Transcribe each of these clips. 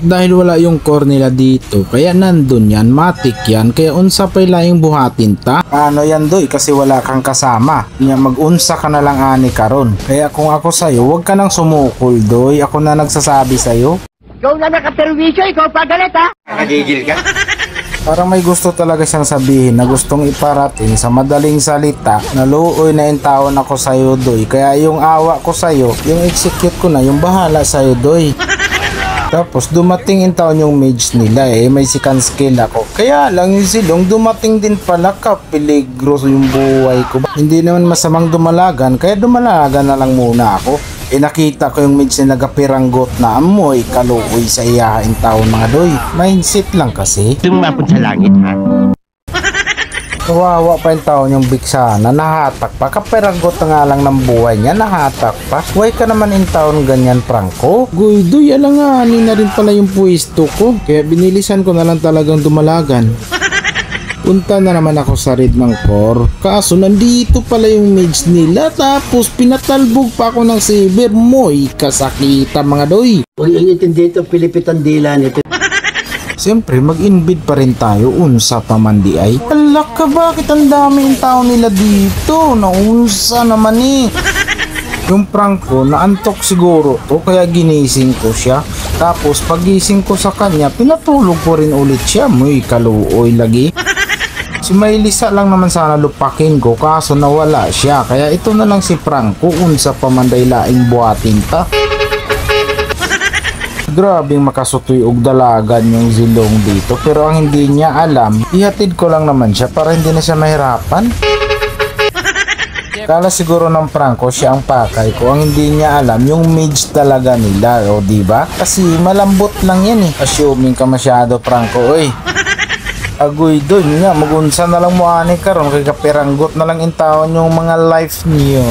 Dahil wala yung core nila dito, kaya nandun yan, matik yan, kaya unsa pa laing buhatin ta. Ano yan doy, kasi wala kang kasama. Nya mag-unsa ka na lang ani karon. Kaya kung ako sa'yo, wag ka nang sumukol doy, ako na nagsasabi sa'yo. Ikaw na nakaperwisyo, ikaw pa galit ha? Nakagigil ka? Parang may gusto talaga siyang sabihin na gustong iparating sa madaling salita na luoy na yung taon ako sa'yo doy. Kaya yung awa ko sa'yo, yung execute ko na, yung bahala sa'yo doy. Tapos dumating in taon yung mage nila may second skill ako. Kaya lang yung silong dumating din pala, kapiligro yung buhay ko. Hindi naman masamang dumalagan, kaya dumalagan na lang muna ako. Nakita ko yung mage na nagapiranggot na amoy kaluoy sa iyahain taon mga doy. Mindset lang kasi. Tumapon sa langit ha? Kawawa pa yung taon yung biksana, nahatak pa, kapiranggot na nga lang ng buhay niya, nahatak pa. Why ka naman in taon ganyan, Franco? Guy, doy, alanganin na rin pala yung pwesto ko, kaya binilisan ko na lang talagang dumalagan. Punta na naman ako sa raid ng core, kaso nandito pala yung mage nila, tapos pinatalbog pa ako ng saber mo, kasakita mga doy. Huwag inintindi ito, pilipitan dila nito. Siyempre, mag-invade pa rin tayo, unsa pa man di ay. Alak ka, bakit ang daming tao nila dito? Naunsa naman Yung prank ko, naantok siguro to, kaya ginising ko siya. Tapos, pagising ko sa kanya, pinatulog ko rin ulit siya. Muy kaluoy lagi. Si Maylisa lang naman sana lupakin ko, kaso nawala siya. Kaya ito na lang si Franco, unsa pa man day laing buhatin ta. Grabing makasutoy og dalagan yung zilong dito, pero ang hindi niya alam, ihatid ko lang naman siya para hindi na siya mahirapan. Kala siguro ng Franco siya ang pakay ko, ang hindi niya alam yung mage talaga nila, o diba? Kasi malambot lang yan Assuming ka masyado, Franco, oy. Agoy doon nga, magunsa na lang mo ani karon kay kapiranggot na lang intaon yung mga life niyo.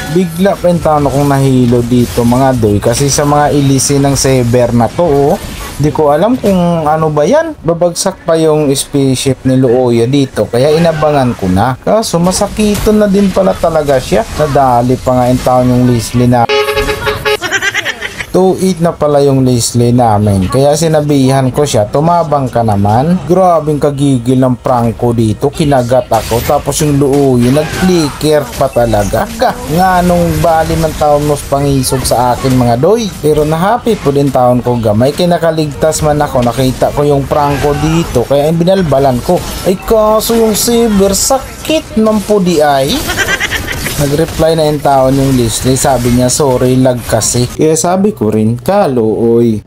Bigla pa yung taon akong nahilo dito mga doy, kasi sa mga ilisi ng saber na to di ko alam kung ano ba yan. Babagsak pa yung spaceship ni Luoya dito, kaya inabangan ko na. Kaso masakiton na din pala talaga siya. Nadali pa nga yung taon yung Leslie na 2-8 na pala yung Leslie namin, kaya sinabihan ko siya, tumabang ka naman. Grabing kagigil ng Franco dito, kinagat ako, tapos yung Luoy nag-flicker pa talaga. Nga nung bali man taon mos pangisog sa akin mga doy. Pero na-happy po din taon ko gamay, kaya nakaligtas man ako, nakita ko yung Franco dito, kaya binalbalan ko. Ay kaso yung saber sakit ng pudi ay. Nag-reply na yung taon yung Leslie, sabi niya sorry lag kasi. Kaya sabi ko rin, kaluoy.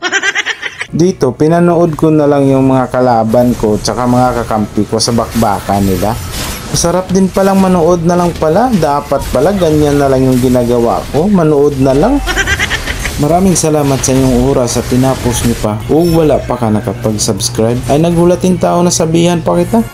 Dito, pinanood ko na lang yung mga kalaban ko tsaka mga kakampi ko sa bakbakan nila. Masarap din palang manood na lang pala, dapat pala ganyan na lang yung ginagawa ko, manood na lang. Maraming salamat sa inyong oras at tinapos niyo pa o wala pa ka nakapag-subscribe ay naghulatin tao na sabihan pa kita.